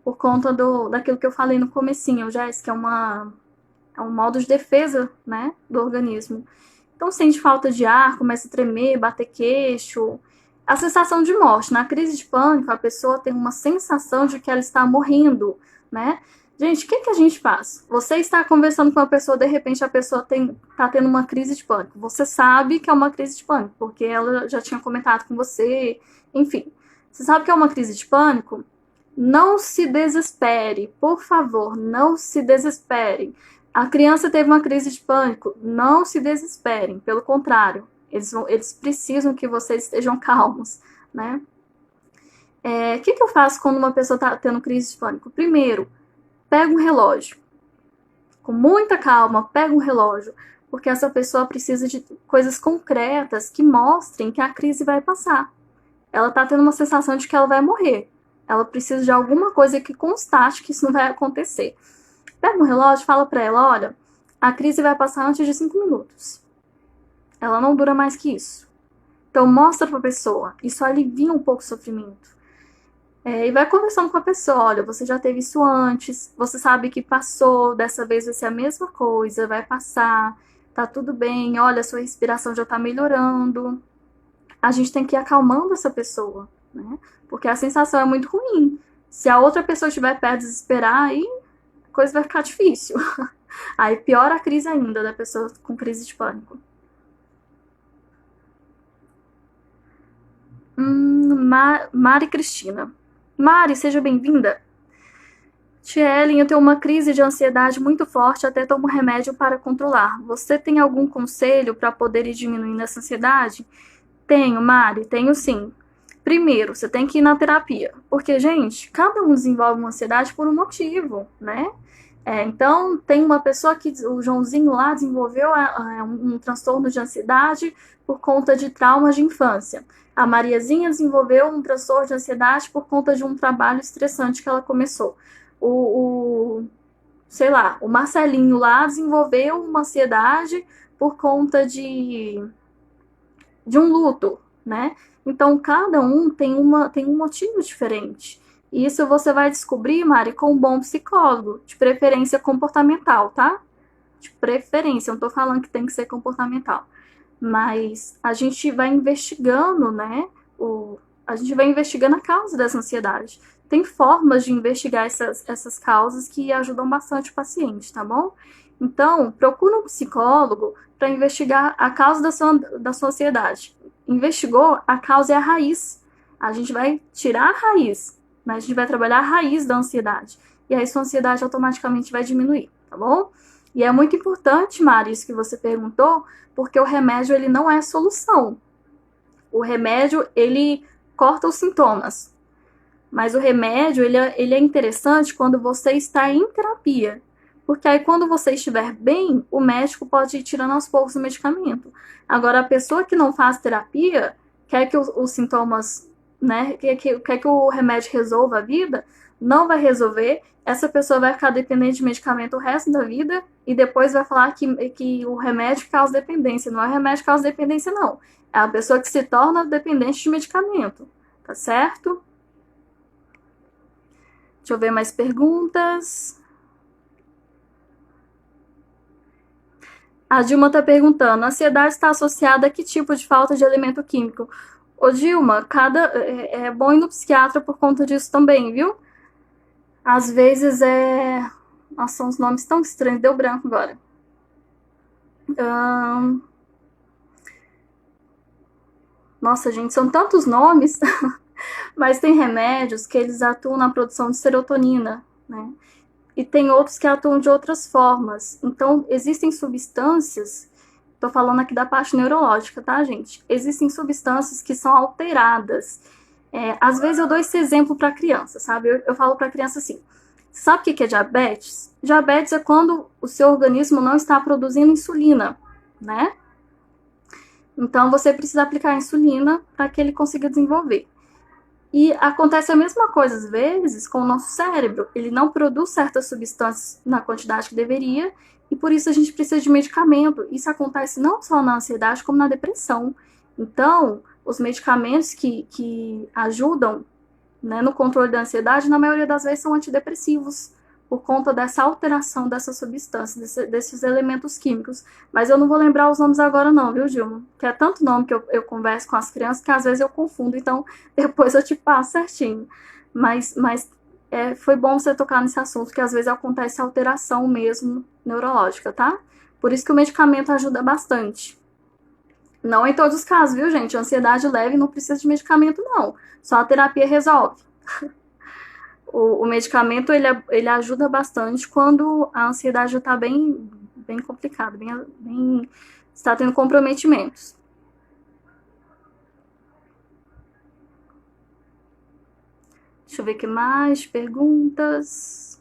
por conta daquilo que eu falei no comecinho, Jéssica, é um modo de defesa, né, do organismo. Então sente falta de ar, começa a tremer, bater queixo. A sensação de morte. Na crise de pânico, a pessoa tem uma sensação de que ela está morrendo, né? Gente, o que a gente faz? Você está conversando com uma pessoa, de repente a pessoa está tendo uma crise de pânico. Você sabe que é uma crise de pânico, porque ela já tinha comentado com você, enfim. Você sabe que é uma crise de pânico? Não se desespere, por favor, não se desespere. A criança teve uma crise de pânico, não se desesperem, pelo contrário, eles precisam que vocês estejam calmos, né? O que eu faço quando uma pessoa está tendo crise de pânico? Primeiro, pega um relógio. Com muita calma, pega um relógio, porque essa pessoa precisa de coisas concretas que mostrem que a crise vai passar. Ela está tendo uma sensação de que ela vai morrer. Ela precisa de alguma coisa que constate que isso não vai acontecer. Pega um relógio e fala para ela, olha, a crise vai passar antes de 5 minutos. Ela não dura mais que isso. Então mostra para a pessoa, isso alivia um pouco o sofrimento. E vai conversando com a pessoa, olha, você já teve isso antes, você sabe que passou, dessa vez vai ser a mesma coisa, vai passar, tá tudo bem, olha, sua respiração já tá melhorando. A gente tem que ir acalmando essa pessoa, né? Porque a sensação é muito ruim. Se a outra pessoa estiver perto de desesperar, aí a coisa vai ficar difícil. Aí piora a crise ainda da pessoa com crise de pânico. Mari Cristina. Mari, seja bem-vinda. Tia Ellen, eu tenho uma crise de ansiedade muito forte, até tomo remédio para controlar. Você tem algum conselho para poder ir diminuindo essa ansiedade? Tenho, Mari, tenho sim. Primeiro, você tem que ir na terapia. Porque, gente, cada um desenvolve uma ansiedade por um motivo, né? Então, tem uma pessoa que, o Joãozinho lá, desenvolveu um transtorno de ansiedade por conta de traumas de infância. A Mariazinha desenvolveu um transtorno de ansiedade por conta de um trabalho estressante que ela começou. Sei lá, o Marcelinho lá desenvolveu uma ansiedade por conta de um luto, né? Então, cada um tem um motivo diferente. E isso você vai descobrir, Mari, com um bom psicólogo, de preferência comportamental, tá? De preferência, eu não tô falando que tem que ser comportamental. Mas a gente vai investigando, né? A gente vai investigando a causa dessa ansiedade. Tem formas de investigar essas causas que ajudam bastante o paciente, tá bom? Então, procura um psicólogo para investigar a causa da sua ansiedade. Investigou, a causa é a raiz. A gente vai tirar a raiz, mas a gente vai trabalhar a raiz da ansiedade. E aí sua ansiedade automaticamente vai diminuir, tá bom? E é muito importante, Mari, isso que você perguntou, porque o remédio, ele não é solução. O remédio, ele corta os sintomas. Mas o remédio, ele é interessante quando você está em terapia. Porque aí, quando você estiver bem, o médico pode ir tirando aos poucos o medicamento. Agora, a pessoa que não faz terapia, quer que os sintomas, né, quer que o remédio resolva a vida, não vai resolver. Essa pessoa vai ficar dependente de medicamento o resto da vida e depois vai falar que o remédio causa dependência. Não é remédio que causa dependência, não. É a pessoa que se torna dependente de medicamento. Tá certo? Deixa eu ver mais perguntas. A Dilma está perguntando, a ansiedade está associada a que tipo de falta de elemento químico? Ô Dilma, é bom ir no psiquiatra por conta disso também, viu? Às vezes Nossa, são uns nomes tão estranhos, deu branco agora. Nossa, gente, são tantos nomes, mas tem remédios que eles atuam na produção de serotonina, né? E tem outros que atuam de outras formas. Então, existem substâncias Tô falando aqui da parte neurológica, tá, gente? Existem substâncias que são alteradas. Às vezes eu dou esse exemplo para criança, sabe? Eu falo para criança assim: sabe o que é diabetes? Diabetes é quando o seu organismo não está produzindo insulina, né? Então você precisa aplicar insulina para que ele consiga desenvolver. E acontece a mesma coisa às vezes com o nosso cérebro. Ele não produz certas substâncias na quantidade que deveria e por isso a gente precisa de medicamento. Isso acontece não só na ansiedade como na depressão. Então, os medicamentos que ajudam, né, no controle da ansiedade, na maioria das vezes são antidepressivos, por conta dessa alteração dessas substâncias, desses elementos químicos. Mas eu não vou lembrar os nomes agora não, viu, Dilma? Que é tanto nome que eu converso com as crianças que às vezes eu confundo, então depois eu te passo certinho. Mas foi bom você tocar nesse assunto, que às vezes acontece alteração mesmo neurológica, tá? Por isso que o medicamento ajuda bastante. Não em todos os casos, viu, gente? Ansiedade leve não precisa de medicamento, não. Só a terapia resolve. O medicamento, ele ajuda bastante quando a ansiedade está bem complicada, está tendo comprometimentos. Deixa eu ver o que mais, perguntas.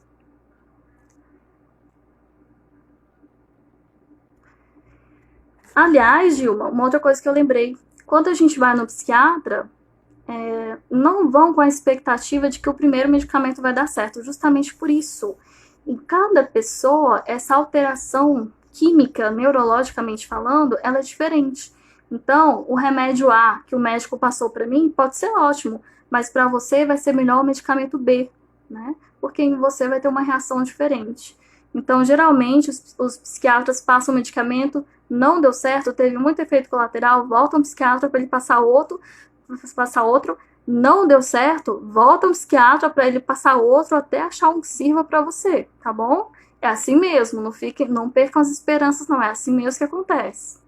Aliás, Gilma, uma outra coisa que eu lembrei. Quando a gente vai no psiquiatra, não vão com a expectativa de que o primeiro medicamento vai dar certo, justamente por isso. Em cada pessoa, essa alteração química, neurologicamente falando, ela é diferente. Então, o remédio A que o médico passou para mim pode ser ótimo, mas para você vai ser melhor o medicamento B, né? Porque em você vai ter uma reação diferente. Então, geralmente, os psiquiatras passam o medicamento, não deu certo, teve muito efeito colateral, volta um psiquiatra para ele passar outro, não deu certo, volta um psiquiatra para ele passar outro até achar um que sirva para você, tá bom? É assim mesmo, não percam as esperanças, não, é assim mesmo que acontece.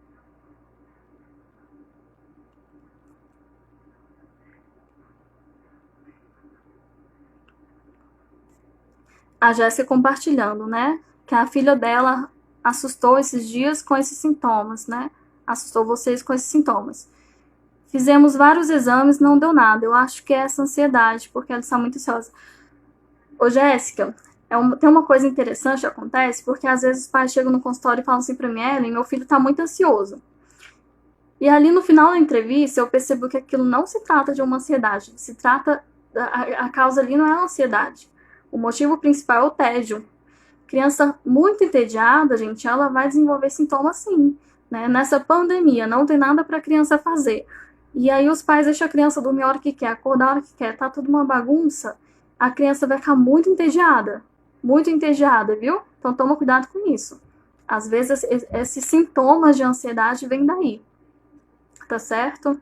A Jéssica compartilhando, né? Que a filha dela assustou esses dias com esses sintomas, né? Assustou vocês com esses sintomas. Fizemos vários exames, não deu nada. Eu acho que é essa ansiedade, porque ela está muito ansiosa. Ô, Jéssica, tem uma coisa interessante que acontece, porque às vezes os pais chegam no consultório e falam assim pra mim: Ellen, meu filho tá muito ansioso. E ali no final da entrevista eu percebo que aquilo não se trata de uma ansiedade, se trata, a causa ali não é a ansiedade. O motivo principal é o tédio. Criança muito entediada, gente, ela vai desenvolver sintomas sim, né? Nessa pandemia, não tem nada para a criança fazer. E aí os pais deixam a criança dormir a hora que quer, acordar a hora que quer, tá tudo uma bagunça, a criança vai ficar muito entediada, viu? Então toma cuidado com isso. Às vezes esses sintomas de ansiedade vêm daí, tá certo?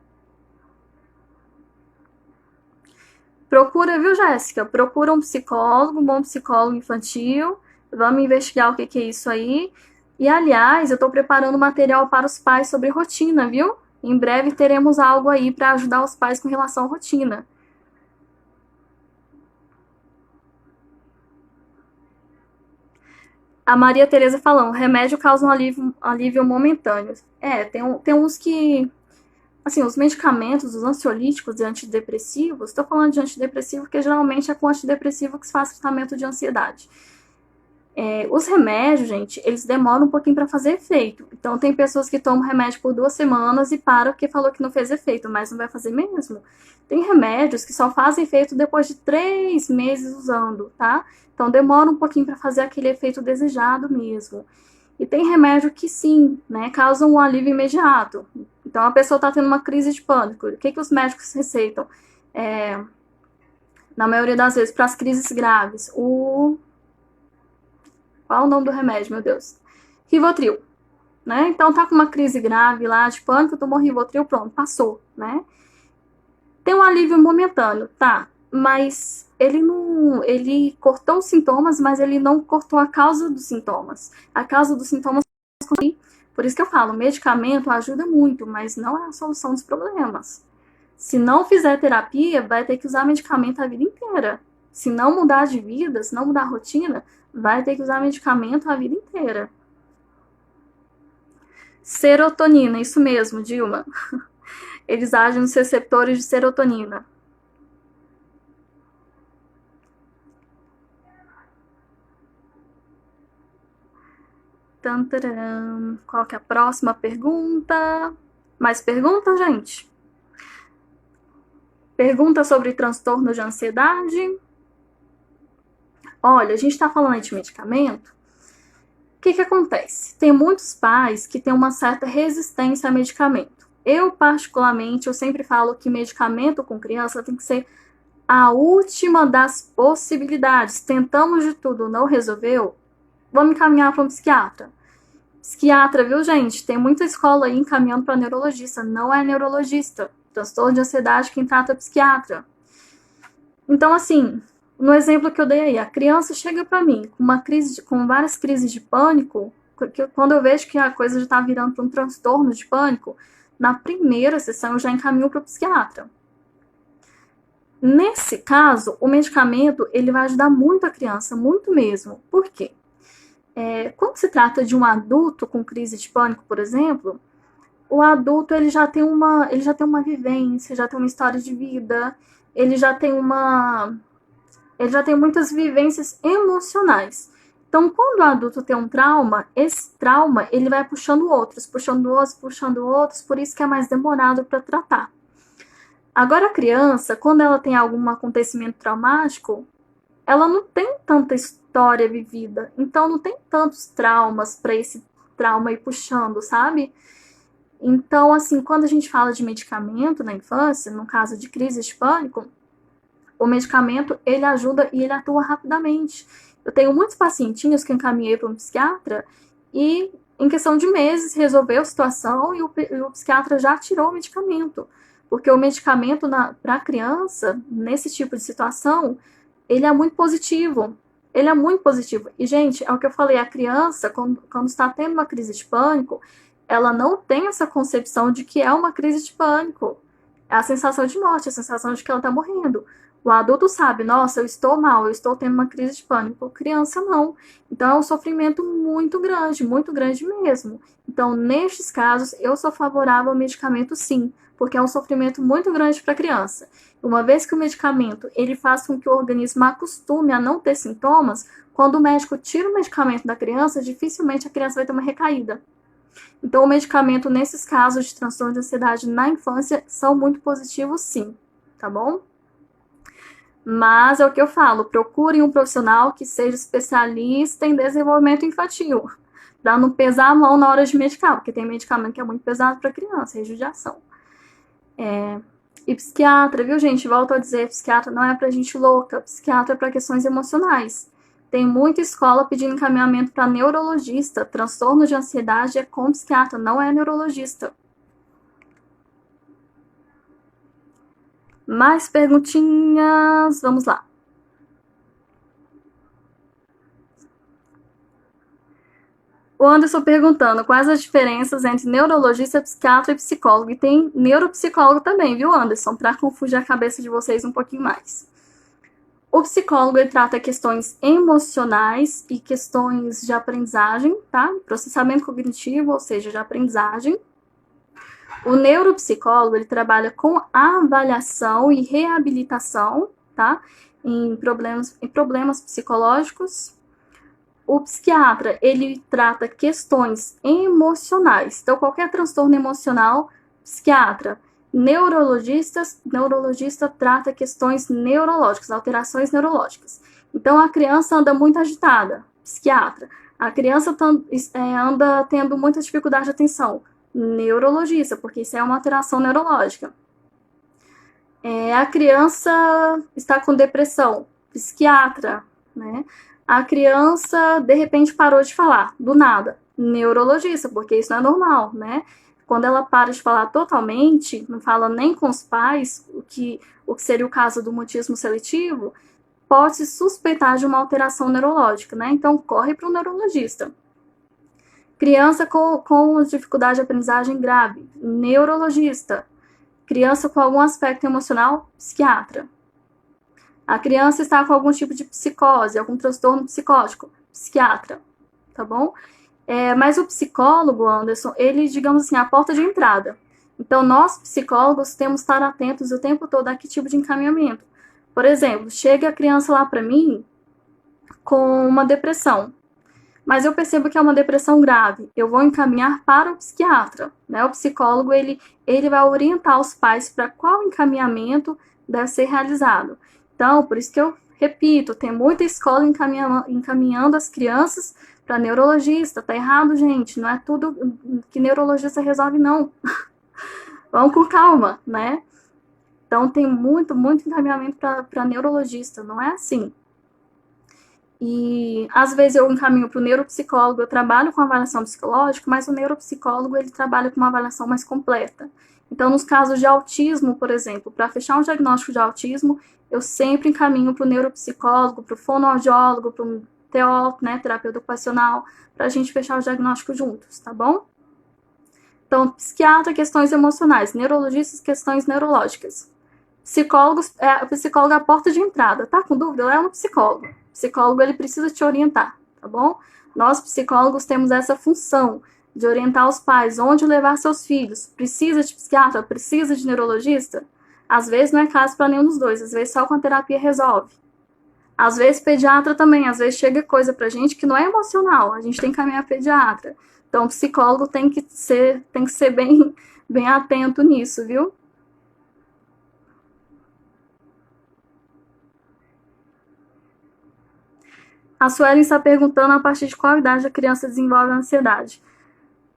Procura, viu, Jéssica? Procura um bom psicólogo infantil. Vamos investigar o que é isso aí. E, aliás, eu estou preparando material para os pais sobre rotina, viu? Em breve teremos algo aí para ajudar os pais com relação à rotina. A Maria Tereza falando, remédio causa um alívio momentâneo. Tem uns que assim, os medicamentos, os ansiolíticos e antidepressivos, estou falando de antidepressivo porque geralmente é com antidepressivo que se faz tratamento de ansiedade. Os remédios, gente, eles demoram um pouquinho para fazer efeito. Então, tem pessoas que tomam remédio por 2 semanas e param porque falou que não fez efeito, mas não vai fazer mesmo. Tem remédios que só fazem efeito depois de 3 meses usando, tá? Então, demora um pouquinho para fazer aquele efeito desejado mesmo. E tem remédio que sim, né, causam um alívio imediato. Então, a pessoa está tendo uma crise de pânico. O que os médicos receitam? Na maioria das vezes, para as crises graves, qual é o nome do remédio, meu Deus? Rivotril, né? Então, tá com uma crise grave lá de pânico, tomou Rivotril, pronto, passou, né? Tem um alívio momentâneo, tá? Mas ele cortou os sintomas, mas ele não cortou a causa dos sintomas. A causa dos sintomas, por isso que eu falo, medicamento ajuda muito, mas não é a solução dos problemas. Se não fizer terapia, vai ter que usar medicamento a vida inteira. Se não mudar de vida, se não mudar a rotina, vai ter que usar medicamento a vida inteira. Serotonina, isso mesmo, Dilma. Eles agem nos receptores de serotonina. Tantaram. Qual que é a próxima pergunta? Mais perguntas, gente? Pergunta sobre transtorno de ansiedade. Olha, a gente está falando de medicamento. O que acontece? Tem muitos pais que têm uma certa resistência a medicamento. Eu, particularmente, eu sempre falo que medicamento com criança tem que ser a última das possibilidades. Tentamos de tudo, não resolveu? Vamos encaminhar para um psiquiatra. Psiquiatra, viu, gente? Tem muita escola aí encaminhando para neurologista. Não é neurologista. Transtorno de ansiedade, quem trata é psiquiatra. Então, assim, no exemplo que eu dei aí, a criança chega para mim com várias crises de pânico, quando eu vejo que a coisa já está virando para um transtorno de pânico, na primeira sessão eu já encaminho para o psiquiatra. Nesse caso, o medicamento ele vai ajudar muito a criança, muito mesmo. Por quê? Quando se trata de um adulto com crise de pânico, por exemplo, o adulto ele já tem uma vivência, já tem uma história de vida, ele já tem muitas vivências emocionais. Então, quando o adulto tem um trauma, esse trauma ele vai puxando outros, por isso que é mais demorado para tratar. Agora, a criança, quando ela tem algum acontecimento traumático, ela não tem tanta história vivida, então não tem tantos traumas para esse trauma ir puxando, sabe? Então, assim, quando a gente fala de medicamento na infância, no caso de crise de pânico, o medicamento, ele ajuda e ele atua rapidamente. Eu tenho muitos pacientinhos que eu encaminhei para um psiquiatra e, em questão de meses, resolveu a situação e o psiquiatra já tirou o medicamento. Porque o medicamento para a criança, nesse tipo de situação, ele é muito positivo. Ele é muito positivo. E, gente, é o que eu falei, a criança, quando está tendo uma crise de pânico, ela não tem essa concepção de que é uma crise de pânico. É a sensação de morte, a sensação de que ela está morrendo. O adulto sabe, nossa, eu estou mal, eu estou tendo uma crise de pânico. A criança não. Então é um sofrimento muito grande mesmo. Então, nestes casos, eu sou favorável ao medicamento sim, porque é um sofrimento muito grande para a criança. Uma vez que o medicamento ele faz com que o organismo acostume a não ter sintomas, quando o médico tira o medicamento da criança, dificilmente a criança vai ter uma recaída. Então, o medicamento, nesses casos de transtorno de ansiedade na infância, são muito positivos, sim, tá bom? Mas é o que eu falo, procurem um profissional que seja especialista em desenvolvimento infantil, para não pesar a mão na hora de medicar, porque tem medicamento que é muito pesado para criança, é judiação. E psiquiatra, viu, gente? Volto a dizer, psiquiatra não é pra gente louca, psiquiatra é para questões emocionais. Tem muita escola pedindo encaminhamento para neurologista. Transtorno de ansiedade é com psiquiatra, não é neurologista. Mais perguntinhas? Vamos lá. O Anderson perguntando quais as diferenças entre neurologista, psiquiatra e psicólogo. E tem neuropsicólogo também, viu, Anderson? Para confundir a cabeça de vocês um pouquinho mais. O psicólogo ele trata questões emocionais e questões de aprendizagem, tá? Processamento cognitivo, ou seja, de aprendizagem. O neuropsicólogo ele trabalha com avaliação e reabilitação, tá? Em problemas psicológicos. O psiquiatra ele trata questões emocionais. Então, qualquer transtorno emocional, psiquiatra. Neurologista trata questões neurológicas, alterações neurológicas. Então, a criança anda muito agitada, psiquiatra. A criança anda tendo muita dificuldade de atenção, neurologista, porque isso é uma alteração neurológica. A criança está com depressão, psiquiatra, né? A criança, de repente, parou de falar, do nada, neurologista, porque isso não é normal, né? Quando ela para de falar totalmente, não fala nem com os pais, o que seria o caso do mutismo seletivo, pode-se suspeitar de uma alteração neurológica, né? Então, corre para o neurologista. Criança com dificuldade de aprendizagem grave, neurologista. Criança com algum aspecto emocional, psiquiatra. A criança está com algum tipo de psicose, algum transtorno psicótico, psiquiatra, tá bom? Mas o psicólogo, Anderson, ele, digamos assim, é a porta de entrada. Então, nós, psicólogos, temos que estar atentos o tempo todo a que tipo de encaminhamento. Por exemplo, chega a criança lá para mim com uma depressão, mas eu percebo que é uma depressão grave, eu vou encaminhar para o psiquiatra, né? O psicólogo, ele vai orientar os pais para qual encaminhamento deve ser realizado. Então, por isso que eu repito, tem muita escola encaminhando as crianças para neurologista. Tá errado, gente, não é tudo que neurologista resolve, não. Vamos com calma, né? Então, tem muito encaminhamento para neurologista, não é assim. E às vezes eu encaminho para o neuropsicólogo, eu trabalho com avaliação psicológica, mas o neuropsicólogo ele trabalha com uma avaliação mais completa. Então, nos casos de autismo, por exemplo, para fechar um diagnóstico de autismo, eu sempre encaminho para o neuropsicólogo, para o fonoaudiólogo, para o TO, né, terapeuta ocupacional, para a gente fechar o diagnóstico juntos, tá bom? Então, psiquiatra, questões emocionais, neurologistas, questões neurológicas. Psicólogos, psicólogo é a porta de entrada, tá com dúvida? Ela é um psicólogo. O psicólogo, ele precisa te orientar, tá bom? Nós, psicólogos, temos essa função de orientar os pais onde levar seus filhos. Precisa de psiquiatra? Precisa de neurologista? Às vezes não é caso para nenhum dos dois, às vezes só com a terapia resolve. Às vezes pediatra também, às vezes chega coisa pra gente que não é emocional, a gente tem que caminhar pediatra. Então, o psicólogo tem que ser bem atento nisso, viu? A Suelen está perguntando a partir de qual idade a criança desenvolve a ansiedade.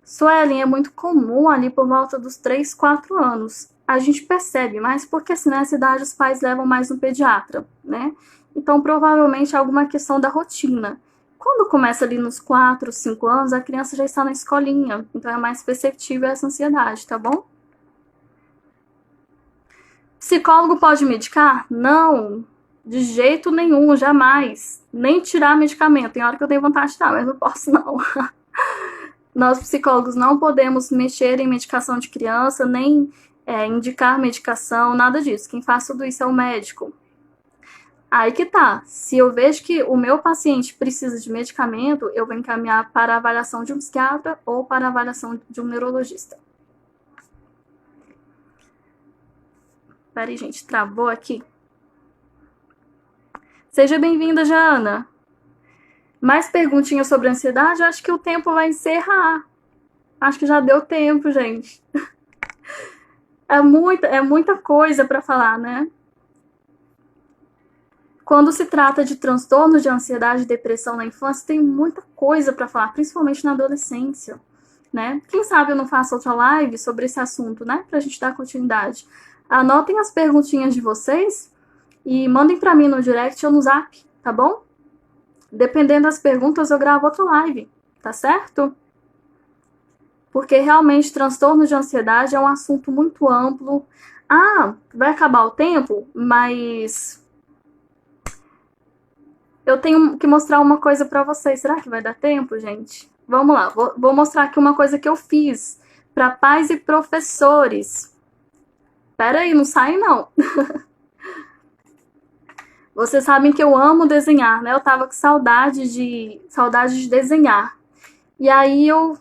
Suelen, é muito comum ali por volta dos 3, 4 anos. A gente percebe, mas porque assim, nessa idade os pais levam mais no pediatra, né? Então, provavelmente é alguma questão da rotina. Quando começa ali nos 4, 5 anos, a criança já está na escolinha, então é mais perceptível essa ansiedade, tá bom? Psicólogo pode medicar? Não, de jeito nenhum, jamais. Nem tirar medicamento. Tem hora que eu tenho vontade de tirar, mas não posso não. Nós psicólogos não podemos mexer em medicação de criança, nem indicar medicação, nada disso. Quem faz tudo isso é o médico. Aí que tá. Se eu vejo que o meu paciente precisa de medicamento, eu vou encaminhar para a avaliação de um psiquiatra ou para a avaliação de um neurologista. Peraí, gente, travou aqui. Seja bem-vinda, Jana. Mais perguntinhas sobre ansiedade? Acho que o tempo vai encerrar. Acho que já deu tempo, gente. É muita coisa para falar, né? Quando se trata de transtornos de ansiedade e depressão na infância, tem muita coisa para falar, principalmente na adolescência, né? Quem sabe eu não faço outra live sobre esse assunto, né? Pra gente dar continuidade. Anotem as perguntinhas de vocês e mandem para mim no direct ou no zap, tá bom? Dependendo das perguntas, eu gravo outra live, tá certo? Porque realmente transtorno de ansiedade é um assunto muito amplo. Ah, vai acabar o tempo, mas eu tenho que mostrar uma coisa para vocês. Será que vai dar tempo, gente? Vamos lá, vou mostrar aqui uma coisa que eu fiz para pais e professores. Pera aí, não sai não. Vocês sabem que eu amo desenhar, né? Eu tava com saudade de desenhar. E aí eu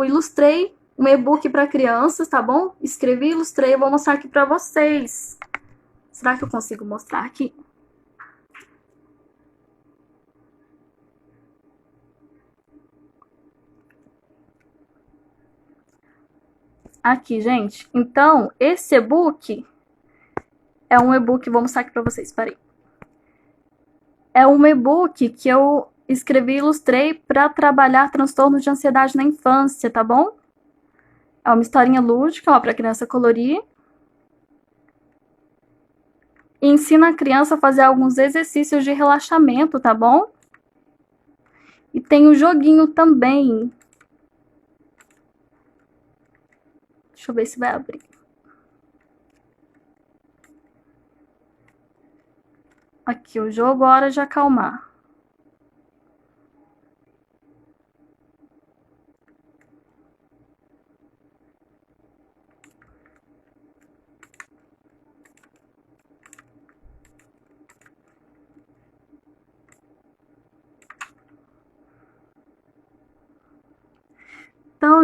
ilustrei um e-book para crianças, tá bom? Escrevi, ilustrei, eu vou mostrar aqui para vocês. Será que eu consigo mostrar aqui? Aqui, gente. Então, esse e-book é um e-book, vou mostrar aqui para vocês, peraí. É um e-book que eu escrevi e ilustrei para trabalhar transtorno de ansiedade na infância, tá bom? É uma historinha lúdica, ó, para criança colorir. E ensina a criança a fazer alguns exercícios de relaxamento, tá bom? E tem o joguinho também. Deixa eu ver se vai abrir. Aqui, o jogo Hora de Acalmar.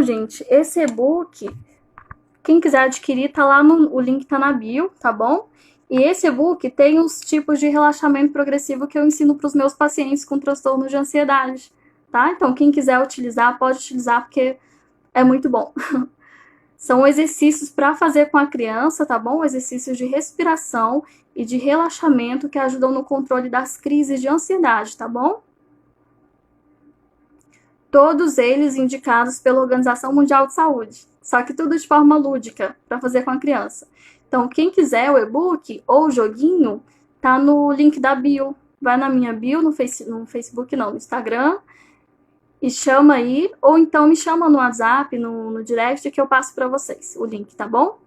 gente, esse e-book, quem quiser adquirir, tá lá o link tá na bio, tá bom? E esse e-book tem os tipos de relaxamento progressivo que eu ensino para os meus pacientes com transtorno de ansiedade, tá? Então, quem quiser utilizar, pode utilizar, porque é muito bom. São exercícios para fazer com a criança, tá bom? Exercícios de respiração e de relaxamento que ajudam no controle das crises de ansiedade, tá bom? Todos eles indicados pela Organização Mundial de Saúde, só que tudo de forma lúdica, para fazer com a criança. Então, quem quiser o e-book ou o joguinho, tá no link da bio. Vai na minha bio, no Facebook não, no Instagram, e chama aí, ou então me chama no WhatsApp, no direct, que eu passo para vocês o link, tá bom?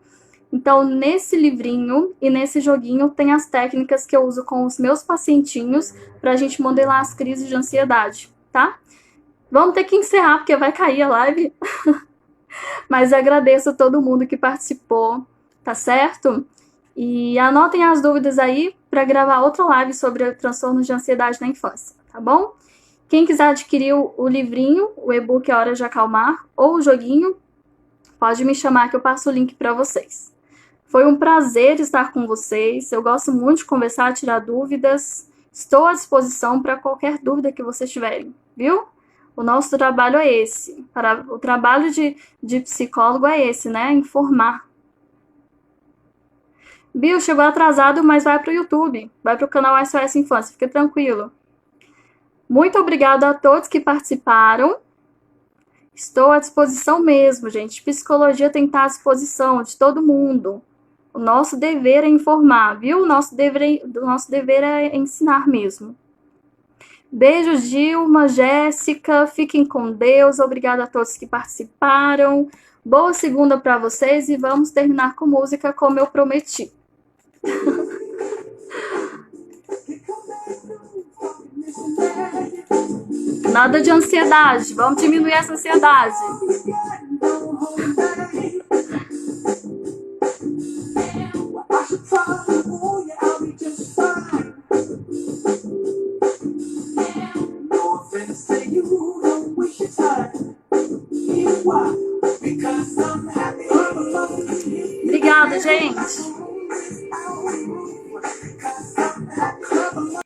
Então, nesse livrinho e nesse joguinho tem as técnicas que eu uso com os meus pacientinhos para a gente modelar as crises de ansiedade, tá? Vamos ter que encerrar, porque vai cair a live. Mas agradeço a todo mundo que participou, tá certo? E anotem as dúvidas aí para gravar outra live sobre transtornos de ansiedade na infância, tá bom? Quem quiser adquirir o livrinho, o e-book A Hora de Acalmar, ou o joguinho, pode me chamar que eu passo o link para vocês. Foi um prazer estar com vocês. Eu gosto muito de conversar, tirar dúvidas. Estou à disposição para qualquer dúvida que vocês tiverem, viu? O nosso trabalho é esse. O trabalho de psicólogo é esse, né? Informar. Bill, chegou atrasado, mas vai para o YouTube. Vai para o canal SOS Infância. Fique tranquilo. Muito obrigada a todos que participaram. Estou à disposição mesmo, gente. Psicologia tem que estar à disposição de todo mundo. O nosso dever é informar, viu? O nosso dever é ensinar mesmo. Beijos, Dilma, Jéssica, fiquem com Deus, obrigada a todos que participaram, boa segunda para vocês e vamos terminar com música como eu prometi. Nada de ansiedade, vamos diminuir essa ansiedade. Obrigada, gente.